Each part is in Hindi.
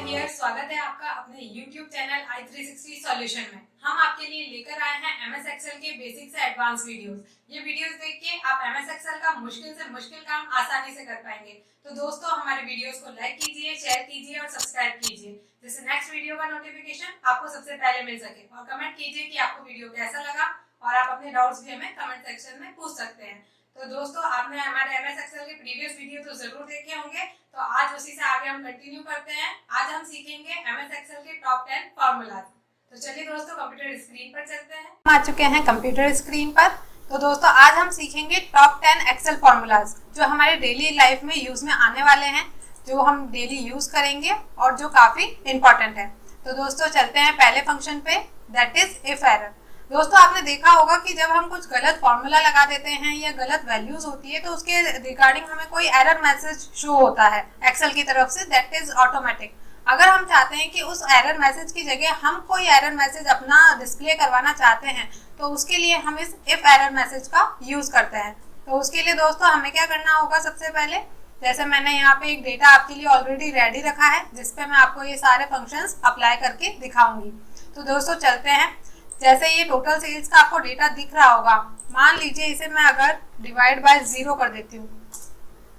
डियर, स्वागत है आपका अपने YouTube चैनल i360 सॉल्यूशन में। हम आपके लिए लेकर आए हैं MS एक्सेल के बेसिक से एडवांस वीडियोस। ये वीडियोस देख के आप MS एक्सेल का मुश्किल से मुश्किल काम आसानी से कर पाएंगे। तो दोस्तों, हमारे वीडियोस को लाइक कीजिए, शेयर कीजिए और सब्सक्राइब कीजिए, जिससे नेक्स्ट वीडियो का नोटिफिकेशन आपको सबसे पहले मिल सके। और कमेंट कीजिए कि आपको वीडियो कैसा लगा और आप अपने डाउट्स भी हमें कमेंट सेक्शन में पूछ सकते हैं। तो दोस्तों, आपने हमारे MS एक्सेल के प्रीवियस वीडियो तो जरूर देखे होंगे, तो आज उसी से आगे हम कंटिन्यू करते हैं। आज हम सीखेंगे MS एक्सेल के टॉप 10 फॉर्मूलाज। तो चलिए दोस्तों, कंप्यूटर स्क्रीन पर चलते हैं। हम आ चुके हैं कंप्यूटर स्क्रीन पर। तो दोस्तों, आज हम सीखेंगे टॉप 10 एक्सेल फॉर्मूलाज जो हमारे डेली लाइफ में यूज में आने वाले हैं, जो हम डेली यूज करेंगे और जो काफी इंपॉर्टेंट है। तो दोस्तों, चलते हैं पहले फंक्शन पे, दैट इज इफ एरर। दोस्तों, आपने देखा होगा कि जब हम कुछ गलत फॉर्मूला लगा देते हैं या गलत वैल्यूज होती है तो उसके रिगार्डिंग हमें कोई एरर मैसेज शो होता है एक्सेल की तरफ से, दैट इज ऑटोमेटिक। अगर हम चाहते हैं कि उस एरर मैसेज की जगह हम कोई एरर मैसेज अपना डिस्प्ले करवाना चाहते हैं, तो उसके लिए हम इस इफ एरर मैसेज का यूज करते हैं। तो उसके लिए दोस्तों हमें क्या करना होगा, सबसे पहले जैसे मैंने यहाँ पे एक डेटा आपके लिए ऑलरेडी रेडी रखा है जिसपे मैं आपको ये सारे फंक्शंस अप्लाई करके दिखाऊंगी। तो दोस्तों चलते हैं। जैसे ये टोटल सेल्स का आपको डेटा दिख रहा होगा, मान लीजिए इसे मैं अगर डिवाइड बाय 0 कर देती हूँ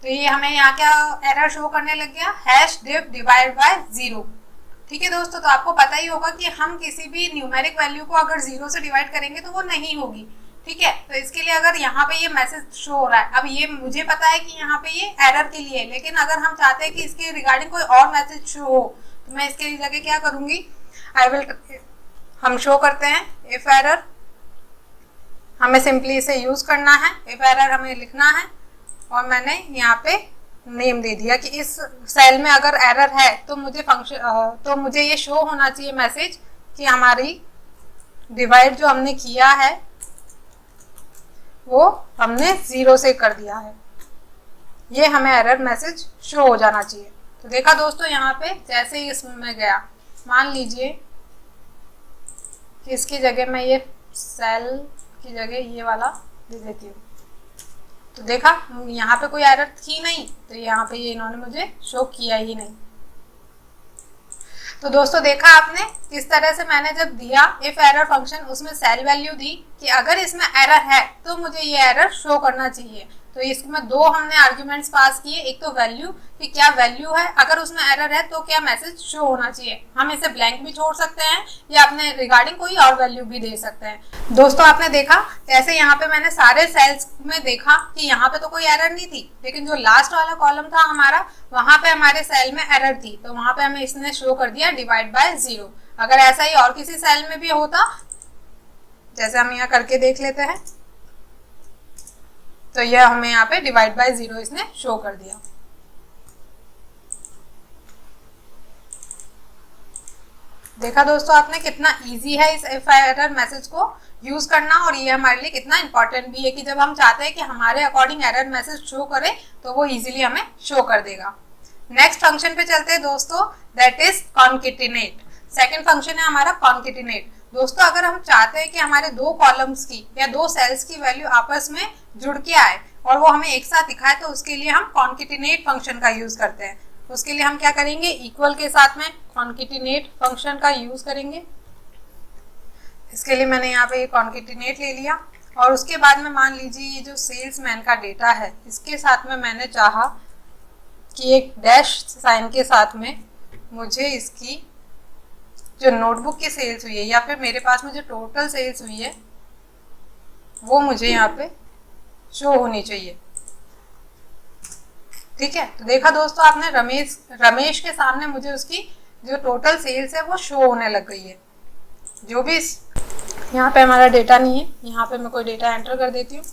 तो ये हमें यहाँ क्या एरर शो करने लग गया, #div डिवाइड बाय 0। ठीक है दोस्तों, तो आपको पता ही होगा कि हम किसी भी न्यूमेरिक वैल्यू को अगर 0 से डिवाइड करेंगे तो वो नहीं होगी। ठीक है, तो इसके लिए अगर यहाँ पे ये मैसेज शो हो रहा है, अब ये मुझे पता है कि यहाँ पे ये एरर के लिए है, लेकिन अगर हम चाहते हैं कि इसके रिगार्डिंग कोई और मैसेज शो हो तो मैं इसके जगह क्या करूंगी, हम शो करते हैं इफ एरर। हमें सिंपली इसे यूज करना है, इफ एरर हमें लिखना है और मैंने यहाँ पे नेम दे दिया कि इस सेल में अगर एरर है तो मुझे ये शो होना चाहिए मैसेज कि हमारी डिवाइड जो हमने किया है वो हमने 0 से कर दिया है। ये हमें एरर मैसेज शो हो जाना चाहिए। तो देखा दोस्तों, यहाँ पे जैसे ही इसमें गया, मान लीजिए इसकी जगह मैं ये सेल की जगह ये वाला दे देती हूँ, तो देखा यहाँ पे कोई एरर थी नहीं, तो यहाँ पे ये इन्होंने मुझे शो किया ही नहीं। तो दोस्तों देखा आपने किस तरह से मैंने जब दिया इफ एरर फंक्शन, उसमें सेल वैल्यू दी कि अगर इसमें एरर है तो मुझे ये एरर शो करना चाहिए। तो इसमें दो हमने आर्ग्यूमेंट्स पास किए, एक तो वैल्यू कि क्या वैल्यू है, अगर उसमें एरर है तो क्या मैसेज शो होना चाहिए। हम इसे ब्लैंक भी छोड़ सकते हैं या अपने रिगार्डिंग कोई और वैल्यू भी दे सकते हैं। दोस्तों आपने देखा जैसे यहाँ पे मैंने सारे सेल्स में देखा कि यहाँ पे तो कोई एरर नहीं थी, लेकिन जो लास्ट वाला कॉलम था हमारा, वहां पे हमारे सेल में एरर थी, तो वहां पे हमें इसने शो कर दिया डिवाइड बाय 0। अगर ऐसा ही और किसी सेल में भी होता, जैसे हम यहाँ करके देख लेते हैं, तो यह हमें यहाँ पे डिवाइड बाय 0 इसने शो कर दिया। देखा दोस्तों आपने कितना इजी है इस इफ एरर मैसेज को यूज करना, और ये हमारे लिए कितना इंपॉर्टेंट भी है कि जब हम चाहते हैं कि हमारे अकॉर्डिंग एरर मैसेज शो करे तो वो इजीली हमें शो कर देगा। नेक्स्ट फंक्शन पे चलते हैं दोस्तों, that is concatenate. Second function है हमारा कॉन्केटिनेट। दोस्तों अगर हम चाहते हैं कि हमारे दो कॉलम्स की या दो सेल्स की वैल्यू आपस में जुड़ के आए और वो हमें एक साथ दिखाए, तो उसके लिए हम कॉन्केटिनेट फंक्शन का यूज करते हैं। उसके लिए हम क्या करेंगे, इक्वल के साथ में कॉन्केटिनेट फंक्शन का यूज करेंगे। इसके लिए मैंने यहाँ पे कॉन्केटिनेट ले लिया, और उसके बाद में मान लीजिए ये जो सेल्समैन का डेटा है, इसके साथ में मैंने चाहा कि एक डैश साइन के साथ में मुझे इसकी जो नोटबुक की सेल्स हुई है या फिर मेरे पास में जो टोटल सेल्स हुई है वो मुझे यहाँ पे शो होनी चाहिए। ठीक है, तो देखा दोस्तों आपने रमेश के सामने मुझे उसकी जो टोटल सेल्स है वो शो होने लग गई है। जो भी यहाँ पे हमारा डेटा नहीं है, यहाँ पे मैं कोई डेटा एंटर कर देती हूँ।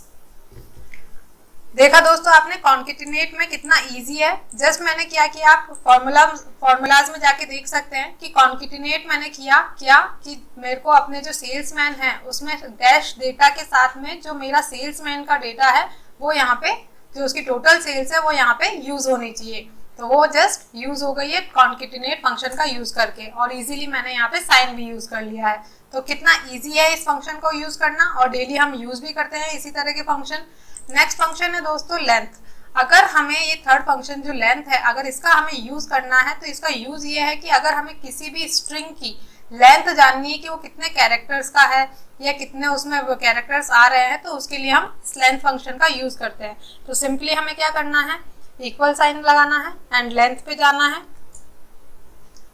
देखा दोस्तों आपने कॉन्केटिनेट में कितना इजी है। जस्ट मैंने क्या किया, आप फॉर्मूलाज में जाके देख सकते हैं कि कॉन्केटिनेट मैंने किया क्या कि मेरे को अपने जो सेल्समैन है उसमें डैश डेटा के साथ में जो मेरा सेल्समैन का डेटा है वो यहाँ पे जो उसकी टोटल सेल्स है वो यहाँ पे यूज होनी चाहिए। तो वो जस्ट यूज हो गई है कॉन्केटिनेट फंक्शन का यूज करके, और इजीली मैंने यहाँ पे साइन भी यूज कर लिया है। तो कितना इजी है इस फंक्शन को यूज करना, और डेली हम यूज भी करते हैं इसी तरह के फंक्शन। नेक्स्ट फंक्शन है दोस्तों लेंथ। अगर हमें ये थर्ड फंक्शन जो लेंथ है, अगर इसका हमें यूज करना है तो इसका यूज ये है कि अगर हमें किसी भी स्ट्रिंग की लेंथ जाननी है कि वो कितने कैरेक्टर्स का है या कितने उसमें कैरेक्टर्स आ रहे हैं, तो उसके लिए हम लेंथ फंक्शन का यूज करते हैं। तो सिंपली हमें क्या करना है, इक्वल साइन लगाना है एंड लेंथ पे जाना है,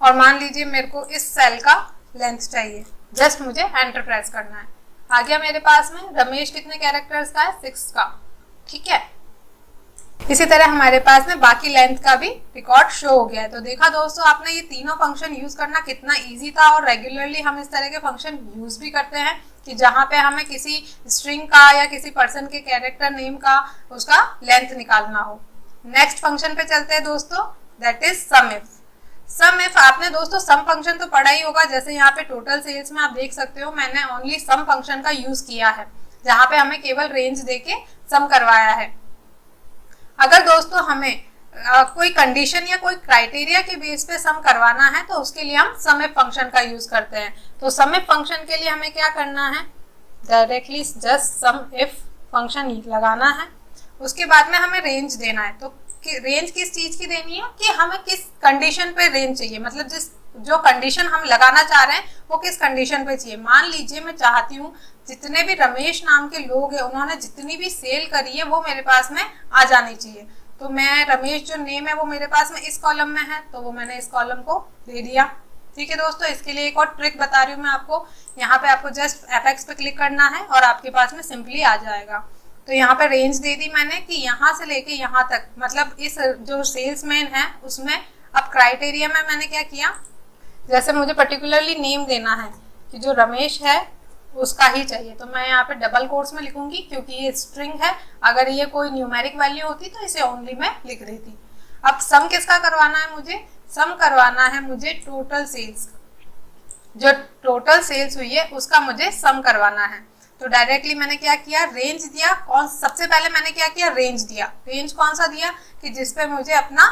और मान लीजिए मेरे को इस सेल का लेंथ चाहिए, जस्ट मुझे एंटर प्रेस करना है। आ गया मेरे पास में रमेश कितने कैरेक्टर्स का है, 6 का। ठीक है, इसी तरह हमारे पास में बाकी लेंथ का भी रिकॉर्ड शो हो गया है। तो देखा दोस्तों आपने, ये तीनों फंक्शन यूज करना कितना इजी था, और रेगुलरली हम इस तरह के फंक्शन यूज भी करते हैं कि जहां पे हमें किसी स्ट्रिंग का या किसी पर्सन के कैरेक्टर नेम का उसका लेंथ निकालना हो। नेक्स्ट फंक्शन पे चलते हैं दोस्तों, that is sum if. Sum if आपने दोस्तों सम फंक्शन तो पढ़ा ही होगा। जैसे यहाँ पे टोटल सेल्स में आप देख सकते हो, मैंने ओनली सम फंक्शन का यूज किया है, जहां पे हमें केवल रेंज देके सम करवाया है। अगर दोस्तों हमें कोई कंडीशन या कोई क्राइटेरिया के बेस पे सम करवाना है तो उसके लिए हम सम इफ फंक्शन का यूज करते हैं। तो सम इफ फंक्शन के लिए हमें क्या करना है, directly just sum if function लगाना है। उसके बाद में हमें रेंज देना है। तो रेंज किस चीज की देनी है कि हमें किस कंडीशन पे रेंज चाहिए, मतलब जो कंडीशन हम लगाना चाह रहे हैं वो किस कंडीशन पे चाहिए। मान लीजिए मैं चाहती हूँ जितने भी रमेश नाम के लोग हैं उन्होंने जितनी भी सेल करी है वो मेरे पास में आ जानी चाहिए। तो मैं रमेश जो नेम है वो मेरे पास में इस कॉलम में है, तो वो मैंने इस कॉलम को दे दिया। ठीक है दोस्तों, इसके लिए एक और ट्रिक बता रही हूँ मैं आपको। यहाँ पे आपको जस्ट F6 पे क्लिक करना है और आपके पास में सिंपली आ जाएगा। तो यहाँ पे रेंज दे दी मैंने कि यहाँ से लेके यहाँ तक, मतलब इस जो सेल्समैन है उसमें। अब क्राइटेरिया में मैंने क्या किया, जैसे मुझे पर्टिकुलरली नेम देना है कि जो रमेश है उसका ही चाहिए, तो मैं यहाँ पे डबल कोट्स में लिखूंगी क्योंकि ये स्ट्रिंग है। अगर ये कोई न्यूमेरिक वैल्यू होती तो इसे ओनली मैं लिख देती। अब सम किसका करवाना है, मुझे सम करवाना है मुझे टोटल सेल्स, जो टोटल सेल्स हुई है उसका मुझे सम करवाना है। तो डायरेक्टली मैंने क्या किया, रेंज दिया। सबसे पहले मैंने क्या किया, रेंज दिया। रेंज कौन सा दिया कि जिसपे मुझे अपना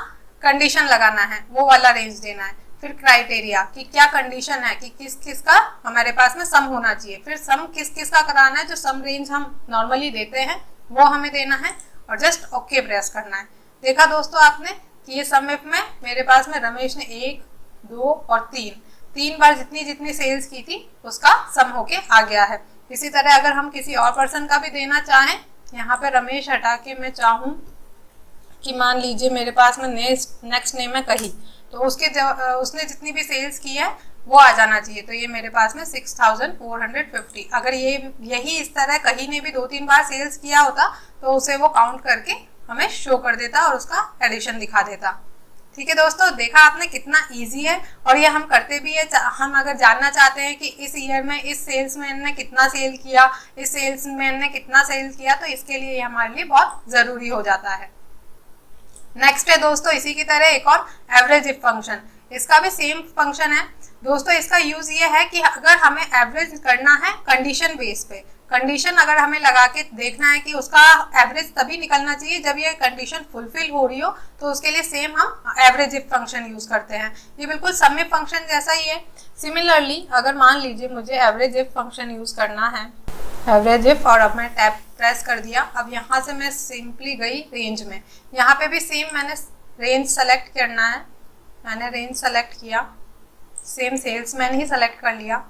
कंडीशन लगाना है, वो वाला रेंज देना है। फिर क्राइटेरिया कि क्या कंडीशन है कि किस किस का हमारे पास में सम होना चाहिए। फिर सम किस किस का कराना है, जो सम रेंज हम नॉर्मली देते हैं वो हमें देना है, और जस्ट ओके प्रेस करना है। देखा दोस्तों आपने कि ये सम इफ में मेरे पास में रमेश ने 1, 2 और 3 बार जितनी जितनी सेल्स की थी उसका सम होके आ गया है। इसी तरह अगर हम किसी और पर्सन का भी देना चाहें, यहाँ पे रमेश हटा के मैं चाहूँ कि मान लीजिए मेरे पास में नेक्स्ट नेम है कहीं, तो उसने जितनी भी सेल्स की है वो आ जाना चाहिए। तो ये मेरे पास में 6450। अगर यही इस तरह कहीं ने भी 2-3 बार सेल्स किया होता तो उसे वो काउंट करके हमें शो कर देता और उसका एडिशन दिखा देता। ठीक है दोस्तों, देखा आपने कितना इजी है, और ये हम करते भी है। हम अगर जानना चाहते हैं कि इस ईयर में इस सेल्समैन ने कितना सेल किया, इस सेल्समैन ने कितना सेल किया, तो इसके लिए हमारे लिए बहुत जरूरी हो जाता है। नेक्स्ट है दोस्तों इसी की तरह एक और एवरेज इफ फंक्शन। इसका भी सेम फंक्शन है दोस्तों। इसका यूज ये है कि अगर हमें एवरेज करना है कंडीशन बेस पे, कंडीशन अगर हमें लगा के देखना है कि उसका एवरेज तभी निकलना चाहिए जब ये कंडीशन फुलफिल हो रही हो, तो उसके लिए सेम हम एवरेज इफ फंक्शन यूज करते हैं। ये बिल्कुल सम इफ फंक्शन जैसा ही है। सिमिलरली अगर मान लीजिए मुझे एवरेज इफ फंक्शन यूज करना है, एवरेज इफ, और अब मैं टैब प्रेस कर दिया। अब यहाँ से मैं सिंपली गई रेंज में। यहाँ पे भी सेम मैंने रेंज सेलेक्ट करना है, मैंने रेंज सेलेक्ट किया, सेम सेल्समैन ही सेलेक्ट कर लिया,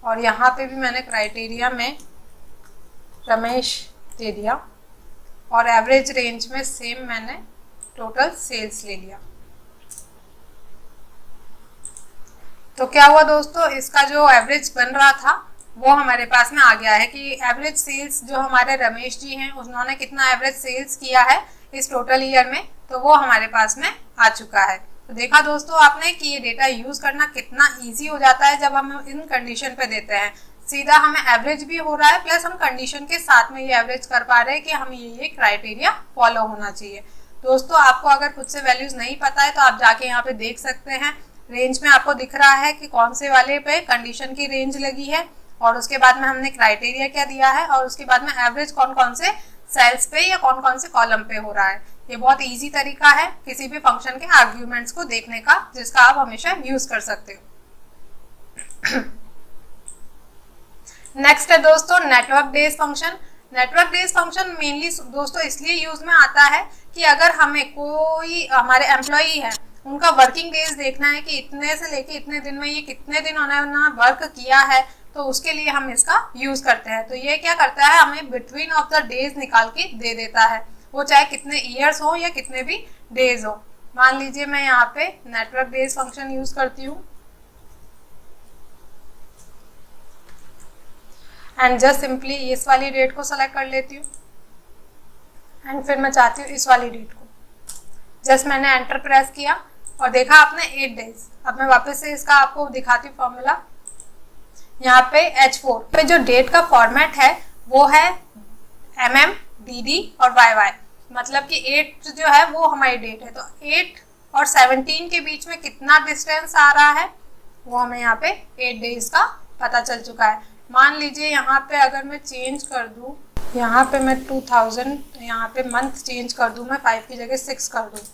और यहाँ पे भी मैंने क्राइटेरिया में रमेश दे दिया, और एवरेज रेंज में सेम मैंने टोटल सेल्स ले लिया। तो क्या हुआ दोस्तों, इसका जो एवरेज बन रहा था वो हमारे पास में आ गया है कि एवरेज सेल्स जो हमारे रमेश जी हैं उन्होंने कितना एवरेज सेल्स किया है इस टोटल ईयर में, तो वो हमारे पास में आ चुका है। तो देखा दोस्तों आपने कि ये डेटा यूज करना कितना इजी हो जाता है जब हम इन कंडीशन पे देते हैं। सीधा हमें एवरेज भी हो रहा है, प्लस हम कंडीशन के साथ में ये एवरेज कर पा रहे हैं कि हमें ये क्राइटेरिया फॉलो होना चाहिए। दोस्तों आपको अगर खुद से वैल्यूज नहीं पता है तो आप जाके यहाँ पे देख सकते हैं। रेंज में आपको दिख रहा है कि कौन से वाले पे कंडीशन की रेंज लगी है, और उसके बाद में हमने क्राइटेरिया क्या दिया है, और उसके बाद में एवरेज कौन कौन से सेल्स पे या कौन कौन से कॉलम पे हो रहा है। ये बहुत इजी तरीका है किसी भी फंक्शन के आर्ग्यूमेंट्स को देखने का, जिसका आप हमेशा यूज कर सकते हो। नेक्स्ट है दोस्तों network based function. Network based function mainly दोस्तों इसलिए यूज में आता है कि अगर हमें कोई हमारे एम्प्लॉई है उनका वर्किंग डेज देखना है कि इतने से लेके इतने दिन में ये कितने दिन उन्होंने वर्क किया है, तो उसके लिए हम इसका यूज करते हैं। तो ये क्या करता है, हमें बिटवीन ऑफ द डेज निकाल के दे देता है, वो चाहे कितने ईयर्स हो या कितने भी डेज हो। मान लीजिए मैं यहाँ पे नेटवर्क डेज फंक्शन यूज करती हूँ एंड जस्ट सिंपली इस वाली डेट को सेलेक्ट कर लेती हूँ एंड फिर मैं चाहती हूँ इस वाली डेट को। जस्ट मैंने एंटर प्रेस किया और देखा आपने 8 डेज। अब मैं वापस से इसका आपको दिखाती हूँ फॉर्मूला। यहाँ पे H4 पे जो डेट का फॉर्मेट है वो है MM, DD और YY, मतलब कि 8 जो है वो हमारी डेट है। तो 8 और 17 के बीच में कितना डिस्टेंस आ रहा है वो हमें यहाँ पे 8 डेज का पता चल चुका है। मान लीजिए यहाँ पे अगर मैं चेंज कर दूँ, यहाँ पे मैं 2000 यहाँ पे मंथ चेंज कर दूँ, मैं 5 की जगह 6 कर दूँ,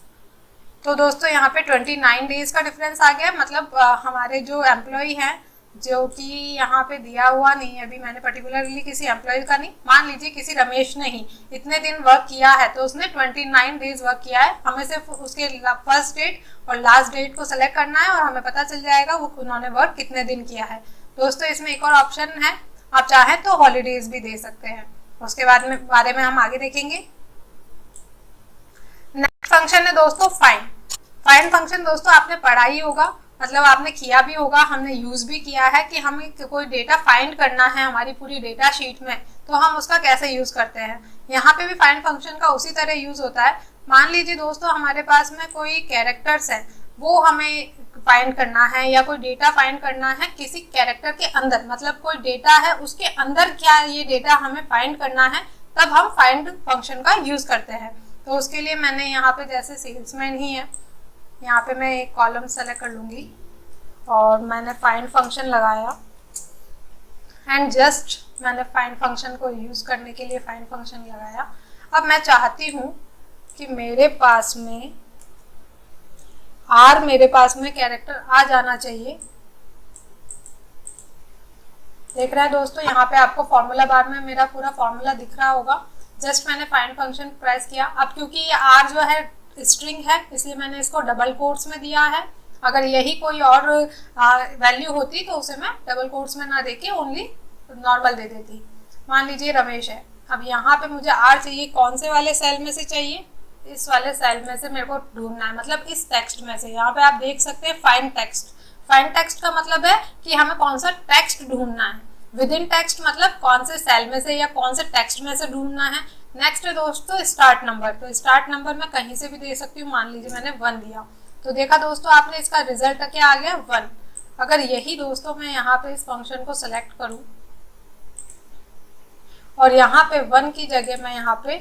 तो दोस्तों यहाँ पे 29 डेज का डिफरेंस आ गया। मतलब हमारे जो एम्प्लॉई हैं, जो कि यहाँ पे दिया हुआ नहीं है, अभी मैंने पर्टिकुलरली किसी एम्प्लॉय का नहीं, मान लीजिए किसी रमेश ने ही इतने दिन वर्क किया है तो उसने 29 डेज वर्क किया है। हमें सिर्फ उसके फर्स्ट डेट और लास्ट डेट को सेलेक्ट करना है और हमें पता चल जाएगा वो उन्होंने वर्क कितने दिन किया है। दोस्तों इसमें एक और ऑप्शन है, आप चाहें तो हॉलीडेज भी दे सकते हैं, उसके बारे में हम आगे देखेंगे। नेक्स्ट फंक्शन है दोस्तों फाइंड। फाइंड फंक्शन दोस्तों आपने पढ़ा ही होगा, मतलब आपने किया भी होगा, हमने यूज भी किया है कि हमें कोई डेटा फाइंड करना है हमारी पूरी डेटा शीट में, तो हम उसका कैसे यूज करते हैं। यहाँ पे भी फाइंड फंक्शन का उसी तरह यूज होता है। मान लीजिए दोस्तों हमारे पास में कोई कैरेक्टर्स है, वो हमें फाइंड करना है या कोई डेटा फाइंड करना है किसी कैरेक्टर के अंदर, मतलब कोई डेटा है उसके अंदर क्या ये डेटा हमें फाइंड करना है, तब हम फाइंड फंक्शन का यूज करते हैं। तो उसके लिए मैंने यहाँ पे जैसे सेल्समैन ही है, यहाँ पे मैं एक कॉलम सेलेक्ट कर लूँगी और मैंने फाइंड फंक्शन लगाया एंड जस्ट मैंने फाइंड फंक्शन को यूज़ करने के लिए फाइंड फंक्शन लगाया। अब मैं चाहती हूँ कि मेरे पास में मेरे पास में कैरेक्टर आ जाना चाहिए। देख रहे हैं दोस्तों, यहाँ पे आपको फॉर्मूला बार में मेरा पूरा फॉर्मूला दिख रहा होगा। जस्ट मैंने फाइंड फंक्शन प्रेस किया। अब क्योंकि ये R जो है स्ट्रिंग है, इसलिए मैंने इसको डबल कोट्स में दिया है। अगर यही कोई और वैल्यू होती तो उसे मैं डबल कोट्स में ना देके ओनली नॉर्मल दे देती। मान लीजिए रमेश है। अब यहाँ पे मुझे R चाहिए, कौन से वाले सेल में से चाहिए, इस वाले सेल में से मेरे को ढूंढना है, मतलब इस टेक्स्ट में से। यहाँ पे आप देख सकते हैं फाइंड टेक्स्ट। फाइंड टेक्स्ट का मतलब है कि हमें कौन सा टेक्स्ट ढूंढना है। विद इन टेक्स्ट मतलब कौन से सेल में से या कौन से टेक्स्ट में से ढूंढना है। नेक्स्ट है दोस्तों स्टार्ट नंबर। तो स्टार्ट नंबर मैं कहीं से भी दे सकती हूँ, मान लीजिए मैंने 1 दिया, तो देखा दोस्तों आपने इसका रिजल्ट क्या आ गया 1। अगर यही दोस्तों मैं यहाँ पे इस फंक्शन को सिलेक्ट करूँ और यहाँ पे 1 की जगह मैं यहाँ पे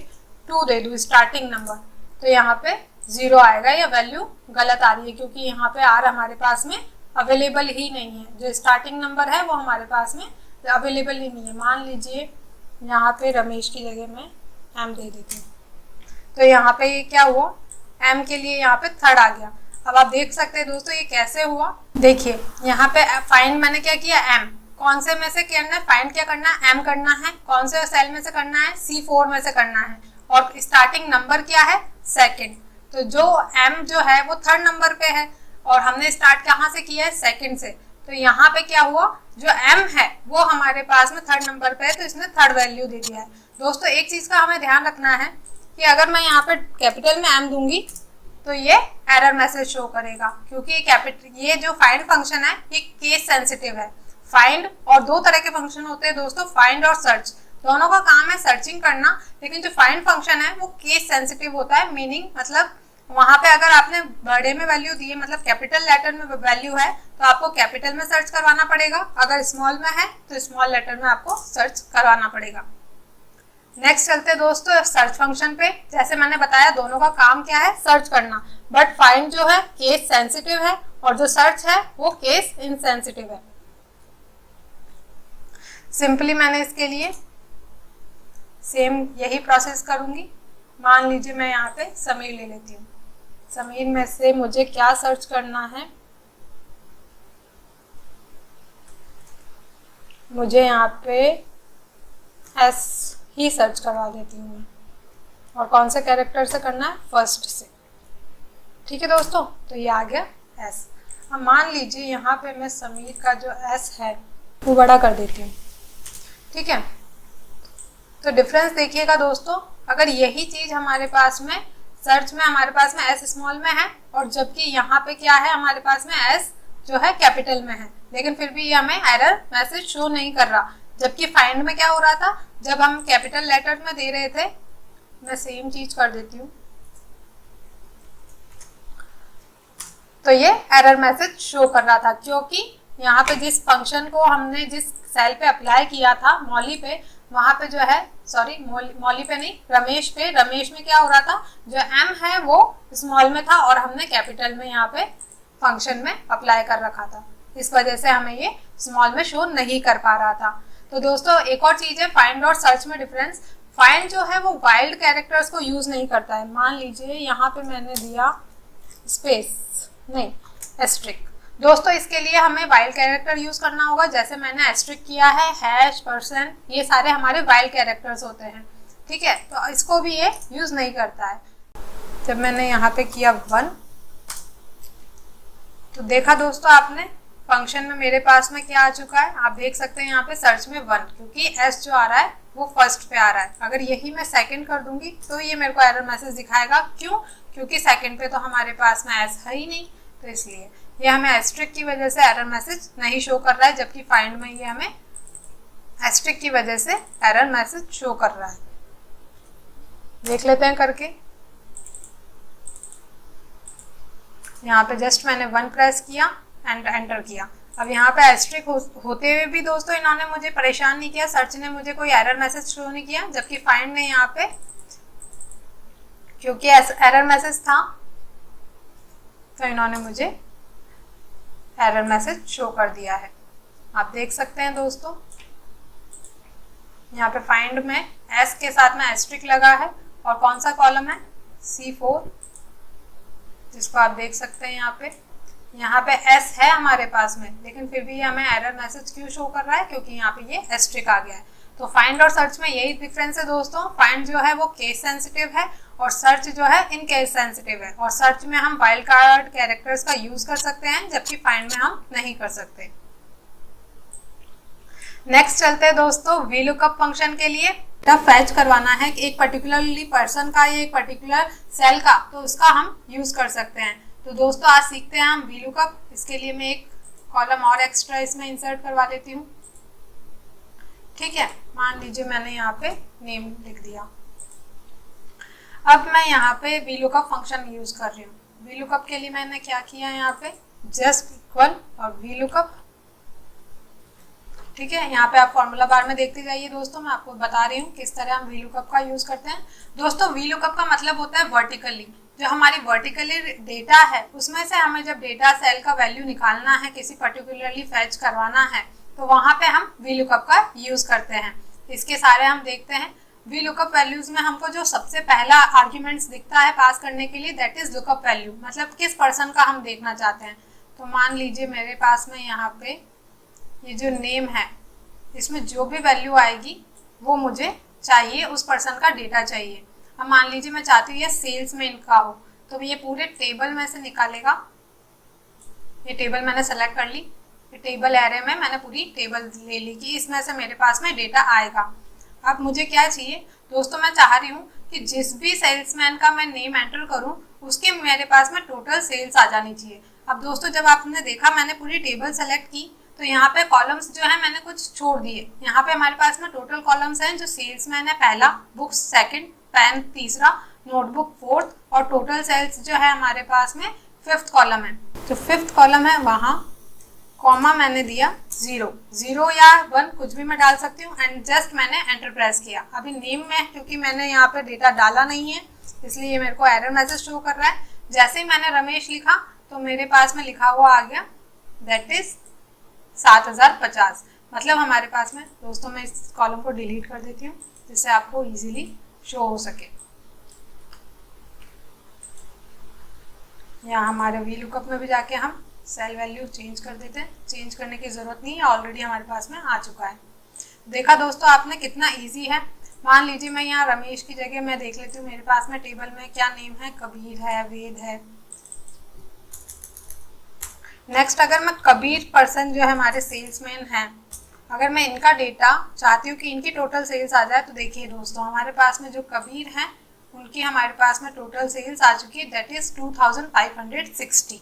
2 दे दूँ स्टार्टिंग नंबर, तो यहाँ पे 0 आएगा या वैल्यू गलत आ रही है, क्योंकि यहाँ पे R हमारे पास में अवेलेबल ही नहीं है। जो स्टार्टिंग नंबर है वो हमारे पास में अवेलेबल ही नहीं है। मान लीजिए यहाँ पे रमेश की जगह मैं M दे देती हूँ, तो यहाँ पे ये क्या हुआ, M के लिए यहाँ पे 3rd आ गया। अब आप देख सकते हैं दोस्तों ये कैसे हुआ। देखिए यहाँ पे फाइंड मैंने क्या किया, M कौन से में से करना है, फाइंड क्या करना है, M करना है। कौन से सेल में से करना है, C4 में से करना है। और स्टार्टिंग नंबर क्या है, 2nd। तो जो M जो है वो 3rd नंबर पे है और हमने स्टार्ट कहाँ से किया है, 2nd से। तो यहाँ पे क्या हुआ, जो M है वो हमारे पास में 3rd नंबर पे है, तो इसने 3rd वैल्यू दे दिया है। दोस्तों एक चीज का हमें ध्यान रखना है कि अगर मैं यहाँ पे कैपिटल में M दूंगी तो ये एरर मैसेज शो करेगा, क्योंकि ये जो फाइंड फंक्शन है ये केस सेंसिटिव है। फाइंड और 2 तरह के फंक्शन होते हैं दोस्तों, फाइंड और सर्च। दोनों का काम है सर्चिंग करना, लेकिन जो फाइंड फंक्शन है वो केस सेंसिटिव होता है। मीनिंग मतलब वहां पे अगर आपने बड़े में वैल्यू दी है, मतलब कैपिटल लेटर में वैल्यू है, तो आपको कैपिटल में सर्च करवाना पड़ेगा। अगर स्मॉल में है तो स्मॉल लेटर में आपको सर्च करवाना पड़ेगा। नेक्स्ट चलते हैं दोस्तों सर्च फंक्शन पे। जैसे मैंने बताया दोनों का काम क्या है, सर्च करना, बट फाइंड जो है केस सेंसिटिव है और जो सर्च है वो केस इनसेंसिटिव है। सिंपली मैंने इसके लिए सेम यही प्रोसेस करूंगी। मान लीजिए मैं यहाँ पे समीर ले लेती हूँ। समीर में से मुझे क्या सर्च करना है, मुझे यहाँ पे एस ही सर्च करवा देती हूँ मैं। और कौन से कैरेक्टर से करना है, फर्स्ट से। ठीक है दोस्तों, तो ये आ गया एस। अब मान लीजिए यहाँ पे मैं समीर का जो एस है वो बड़ा कर देती हूँ। ठीक है, तो डिफरेंस देखिएगा दोस्तों, अगर यही चीज़ हमारे पास में सर्च में हमारे पास में एस स्मॉल में है, और जबकि यहाँ पे क्या है हमारे पास में एस जो है कैपिटल में है, लेकिन फिर भी ये हमें एरर मैसेज शो नहीं कर रहा। जबकि फाइंड में क्या हो रहा था, जब हम कैपिटल लेटर में दे रहे थे, मैं सेम चीज कर देती हूँ, तो ये एरर मैसेज शो कर रहा था, क्योंकि यहाँ पे जिस फंक्शन को हमने जिस सेल पे अप्लाई किया था मौली पे, वहां पे जो है सॉरी मौली पे नहीं रमेश पे, रमेश में क्या हो रहा था, जो एम है वो स्मॉल में था और हमने कैपिटल में यहाँ पे फंक्शन में अप्लाई कर रखा था, इस वजह से हमें ये स्मॉल में शो नहीं कर पा रहा था। तो दोस्तों एक और चीज है फाइंड और सर्च में डिफरेंस। फाइंड जो है वो वाइल्ड कैरेक्टर्स को यूज नहीं करता है। मान लीजिए यहाँ पे मैंने दिया स्पेस नहीं एस्ट्रिक, दोस्तों इसके लिए हमें वाइल्ड कैरेक्टर यूज करना होगा, जैसे मैंने एस्ट्रिक किया है, हैश, परसेंट, ये सारे हमारे वाइल्ड कैरेक्टर्स होते हैं। ठीक है, तो इसको भी ये यूज नहीं करता है। जब मैंने यहाँ पे किया 1, तो देखा दोस्तों आपने फंक्शन में मेरे पास में क्या आ चुका है, आप देख सकते हैं यहाँ पे सर्च में 1, क्योंकि एस जो आ रहा है वो फर्स्ट पे आ रहा है। अगर यही मैं सेकंड कर दूंगी तो ये मेरे को एरर मैसेज दिखाएगा, क्यों, क्योंकि सेकंड पे तो हमारे पास में एस है ही नहीं, तो इसलिए ये हमें एस्ट्रिक की वजह से एरर मैसेज नहीं शो कर रहा है, जबकि फाइंड में ये हमें एस्ट्रिक की वजह से एरर मैसेज शो कर रहा है। देख लेते हैं करके। यहाँ पे जस्ट मैंने 1 प्रेस किया एंड एंटर किया। अब यहाँ पे एस्ट्रिक होते हुए भी दोस्तों इन्होंने मुझे परेशान नहीं किया, सर्च ने मुझे कोई एरर मैसेज शो नहीं किया, जबकि फाइंड ने यहाँ पे क्योंकि एरर मैसेज था तो इन्होंने मुझे एरर मैसेज शो कर दिया है। आप देख सकते हैं दोस्तों यहाँ पे फाइंड में एस के साथ में एस्ट्रिक लगा है, और कौन सा कॉलम है, C4, जिसको आप देख सकते हैं यहाँ पे एस है हमारे पास में, लेकिन फिर भी हमें एरर मैसेज क्यों शो कर रहा है, क्योंकि यहाँ पे ये एस्ट्रिक आ गया है। तो फाइंड और सर्च में यही डिफरेंस है दोस्तों। फाइंड जो है वो केस सेंसिटिव है और सर्च जो है इन केस सेंसिटिव है, और सर्च में हम वाइल्ड कार्ड कैरेक्टर्स का यूज कर सकते हैं, जबकि फाइंड में हम नहीं कर सकते। नेक्स्ट चलते हैं दोस्तों VLOOKUP फंक्शन के लिए। जब फैच करवाना है एक पर्टिकुलरली पर्सन का या एक पर्टिकुलर सेल का, तो उसका हम यूज कर सकते हैं। तो दोस्तों आज सीखते हैं हम VLOOKUP। इसके लिए मैं एक कॉलम और एक्स्ट्रा इसमें इंसर्ट करवा देती हूँ। ठीक है, मान लीजिए मैंने यहाँ पे नेम लिख दिया। अब मैं यहाँ पे VLOOKUP फंक्शन यूज कर रही हूँ। VLOOKUP के लिए मैंने क्या किया, यहाँ पे जस्ट इक्वल और VLOOKUP। ठीक है, यहाँ पे आप फॉर्मूला बार में देखते जाइए दोस्तों, मैं आपको बता रही हूँ किस तरह हम VLOOKUP का यूज करते हैं। दोस्तों VLOOKUP का मतलब होता है वर्टिकली, जो हमारी वर्टिकली डेटा है उसमें से हमें जब डेटा सेल का वैल्यू निकालना है, किसी पर्टिकुलरली फैच करवाना है, तो वहां पे हम VLOOKUP का यूज करते हैं। इसके सारे हम देखते हैं। VLOOKUP वैल्यूज में हमको जो सबसे पहला आर्ग्यूमेंट्स दिखता है पास करने के लिए, दैट इज लुकअप वैल्यू, मतलब किस पर्सन का हम देखना चाहते हैं। तो मान लीजिए मेरे पास में यहाँ पे ये जो नेम है, इसमें जो भी वैल्यू आएगी वो मुझे चाहिए, उस पर्सन का डेटा चाहिए। अब मान लीजिए मैं चाहती हूँ ये सेल्स में इनका हो, तो ये पूरे टेबल में से निकालेगा। ये टेबल मैंने सेलेक्ट कर ली, ये टेबल एरे में मैंने पूरी टेबल ले ली कि इसमें से मेरे पास में डेटा आएगा। अब मुझे क्या चाहिए दोस्तों, मैं चाह रही हूँ कि जिस भी सेल्समैन का मैं नेम एंटर करूँ उसके मेरे पास में टोटल सेल्स आ जानी चाहिए। अब दोस्तों जब आपने देखा मैंने पूरी टेबल सेलेक्ट की, तो यहाँ पे कॉलम्स जो है मैंने कुछ छोड़ दिए। यहाँ पे हमारे पास में टोटल कॉलम्स हैं, जो सेल्समैन है पहला, बुक्स सेकंड, पेन तीसरा, नोटबुक फोर्थ, और टोटल सेल्स जो है हमारे पास में 5th कॉलम है। जो 5th कॉलम है वहाँ कॉमा मैंने दिया 0 या 1 कुछ भी मैं डाल सकती हूँ, एंड जस्ट मैंने एंटर प्रेस किया। अभी नेम में क्योंकि मैंने यहाँ पे डेटा डाला नहीं है, इसलिए ये मेरे को एरर मैसेज शो कर रहा है। जैसे ही मैंने रमेश लिखा तो मेरे पास में लिखा हुआ आ गया, दैट इज 7050। मतलब हमारे पास में दोस्तों, मैं इस कॉलम को डिलीट कर देती हूँ जिससे आपको इजीली शो हो सके। यहाँ हमारे VLOOKUP में भी जाके हम सेल वैल्यू चेंज कर देते हैं। चेंज करने की ज़रूरत नहीं है, ऑलरेडी हमारे पास में आ चुका है। देखा दोस्तों आपने कितना इजी है। मान लीजिए मैं यहाँ रमेश की जगह मैं देख लेती हूँ मेरे पास में टेबल में क्या नेम है, कबीर है, वेद है। नेक्स्ट अगर मैं कबीर पर्सन जो है हमारे सेल्समैन हैं, अगर मैं इनका डेटा चाहती हूँ कि इनकी टोटल सेल्स आ जाए, तो देखिए दोस्तों हमारे पास में जो कबीर हैं उनकी हमारे पास में टोटल सेल्स आ चुकी है, दैट इज 2560।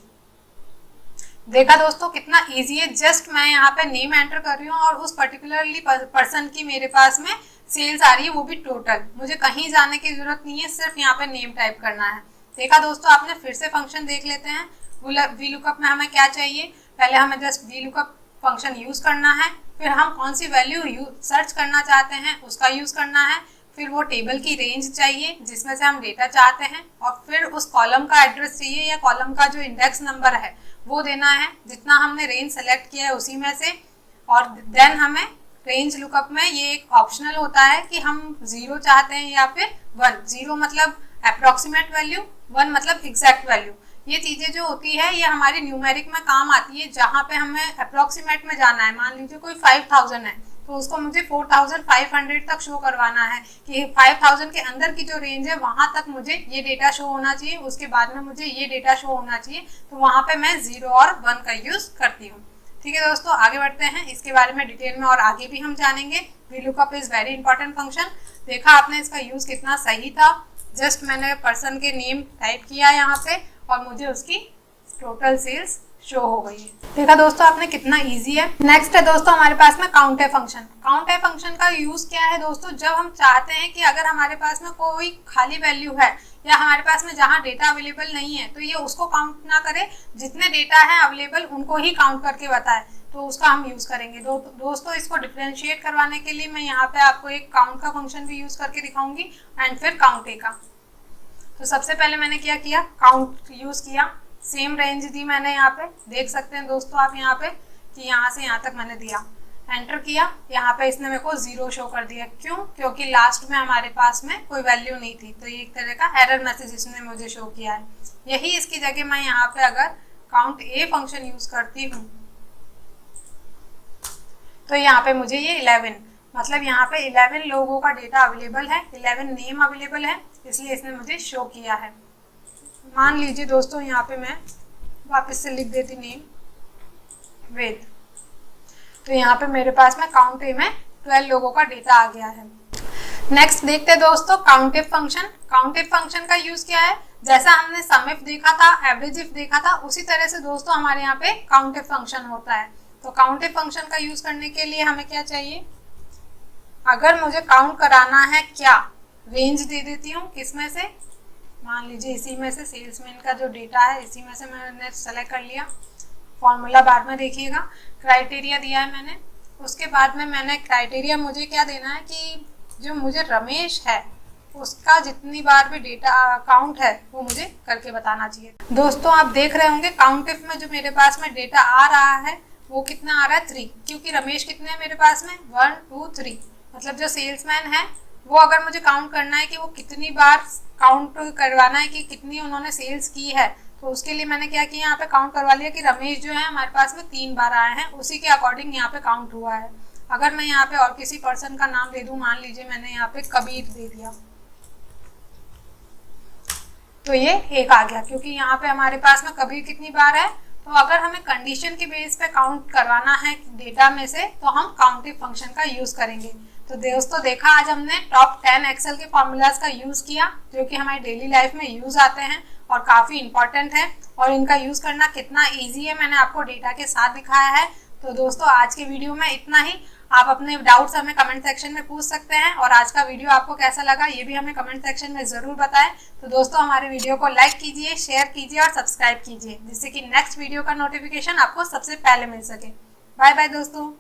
देखा दोस्तों कितना इजी है। जस्ट मैं यहाँ पे नेम एंटर कर रही हूँ और उस पर्टिकुलरली पर्सन की मेरे पास में सेल्स आ रही है, वो भी टोटल। मुझे कहीं जाने की जरूरत नहीं है, सिर्फ यहाँ पे नेम टाइप करना है। देखा दोस्तों आपने। फिर से फंक्शन देख लेते हैं। वी लुकअप में हमें क्या चाहिए, पहले हमें just V lookup function use करना है, फिर हम कौन सी वैल्यू सर्च करना चाहते हैं उसका यूज करना है, फिर वो टेबल की रेंज चाहिए जिसमें से हम डेटा चाहते हैं, और फिर उस कॉलम का एड्रेस चाहिए या कॉलम का जो इंडेक्स नंबर है वो देना है, जितना हमने रेंज सेलेक्ट किया है उसी में से। और देन हमें रेंज लुकअप में ये एक ऑप्शनल होता है कि हम 0 चाहते हैं या फिर 1। 0 मतलब अप्रोक्सीमेट वैल्यू, 1 मतलब एग्जैक्ट वैल्यू। ये चीज़ें जो होती है ये हमारी न्यूमेरिक में काम आती है, जहाँ पे हमें अप्रोक्सीमेट में जाना है। मान लीजिए कोई 5000 है तो उसको मुझे 4500 तक शो करवाना है कि 5000 के अंदर की जो रेंज है वहां तक मुझे ये डेटा शो होना चाहिए, उसके बाद में मुझे ये डेटा शो होना चाहिए। तो वहां पे मैं 0 और 1 का यूज करती हूँ। ठीक है दोस्तों, आगे बढ़ते हैं। इसके बारे में डिटेल में और आगे भी हम जानेंगे। V lookup is very important function. देखा आपने इसका यूज कितना सही था। जस्ट मैंने पर्सन के नेम टाइप किया यहाँ पे और मुझे उसकी टोटल सेल्स शो हो गई है। देखा दोस्तों आपने कितना इजी है। नेक्स्ट है दोस्तों हमारे पास में काउंट है फंक्शन। काउंट है फंक्शन का यूज क्या है दोस्तों, जब हम चाहते हैं कि अगर हमारे पास में कोई खाली वैल्यू है या हमारे पास में जहाँ डेटा अवेलेबल नहीं है तो ये उसको काउंट ना करे, जितने डेटा है अवेलेबल उनको ही काउंट करके बताए, तो उसका हम यूज करेंगे। दोस्तों इसको डिफ्रेंशिएट करवाने के लिए मैं यहाँ पे आपको एक काउंट का फंक्शन भी यूज करके दिखाऊंगी एंड फिर काउंट ए का। तो सबसे पहले मैंने क्या किया, काउंट यूज किया, सेम रेंज दी मैंने यहाँ पे, देख सकते हैं दोस्तों आप यहाँ पे कि यहाँ से यहाँ तक मैंने दिया, एंटर किया। यहाँ पे इसने मेरे को 0 शो कर दिया। क्यों? क्योंकि लास्ट में हमारे पास में कोई वैल्यू नहीं थी, तो ये एक तरह का एरर मैसेज इसने मुझे शो किया है। यही इसकी जगह मैं यहाँ पे अगर काउंट ए फंक्शन यूज करती हूँ तो यहाँ पे मुझे ये 11 मतलब यहाँ पे 11 लोगों का डेटा अवेलेबल है, 11 नेम अवेलेबल है, इसलिए इसने मुझे शो किया है। मान लीजिए दोस्तों यहाँ पे मैं वापस से लिख देती नेम वेद, तो यहाँ पे मेरे पास में काउंट ए में 12 लोगों का डेटा आ गया है। नेक्स्ट देखते हैं दोस्तों count if function. Count if function का यूज क्या है, जैसा हमने सम इफ देखा था, एवरेज इफ देखा था, उसी तरह से दोस्तों हमारे यहाँ पे काउंट इफ फंक्शन होता है। तो काउंट इफ फंक्शन का यूज करने के लिए हमें क्या चाहिए, अगर मुझे काउंट कराना है क्या, रेंज दे देती हूँ किसमें से, मान लीजिए इसी में से सेल्समैन का जो डेटा है इसी में से मैंने सेलेक्ट कर लिया। फॉर्मूला बाद में देखिएगा। क्राइटेरिया दिया है मैंने, उसके बाद में मैंने क्राइटेरिया मुझे क्या देना है कि जो मुझे रमेश है उसका जितनी बार भी डेटा काउंट है वो मुझे करके बताना चाहिए। दोस्तों आप देख रहे होंगे काउंट इफ में जो मेरे पास में डेटा आ रहा है वो कितना आ रहा है 3, क्योंकि रमेश कितने हैं मेरे पास में 1 2 3, मतलब जो सेल्समैन है वो अगर मुझे काउंट करना है कि वो कितनी बार काउंट करवाना है कि कितनी उन्होंने सेल्स की है, तो उसके लिए मैंने क्या किया, यहाँ पे काउंट करवा लिया कि रमेश जो है हमारे पास में 3 बार आए हैं, उसी के अकॉर्डिंग यहाँ पे काउंट हुआ है। अगर मैं यहाँ पे और किसी पर्सन का नाम दे दूं, मान लीजिए मैंने यहाँ पे कबीर दे दिया, तो ये 1 आ गया, क्योंकि यहाँ पे हमारे पास में कबीर कितनी बार है। तो अगर हमें कंडीशन के बेस पे काउंट करवाना है डेटा में से तो हम काउंट इफ फंक्शन का यूज करेंगे। तो दोस्तों देखा आज हमने टॉप 10 एक्सेल के फॉर्मूलाज का यूज किया, जो कि हमारी डेली लाइफ में यूज आते हैं और काफी इंपॉर्टेंट है, और इनका यूज करना कितना इजी है मैंने आपको डेटा के साथ दिखाया है। तो दोस्तों आज के वीडियो में इतना ही। आप अपने डाउट्स हमें कमेंट सेक्शन में पूछ सकते हैं, और आज का वीडियो आपको कैसा लगा ये भी हमें कमेंट सेक्शन में जरूर बताएं। तो दोस्तों हमारे वीडियो को लाइक कीजिए, शेयर कीजिए और सब्सक्राइब कीजिए, जिससे कि नेक्स्ट वीडियो का नोटिफिकेशन आपको सबसे पहले मिल सके। बाय बाय दोस्तों।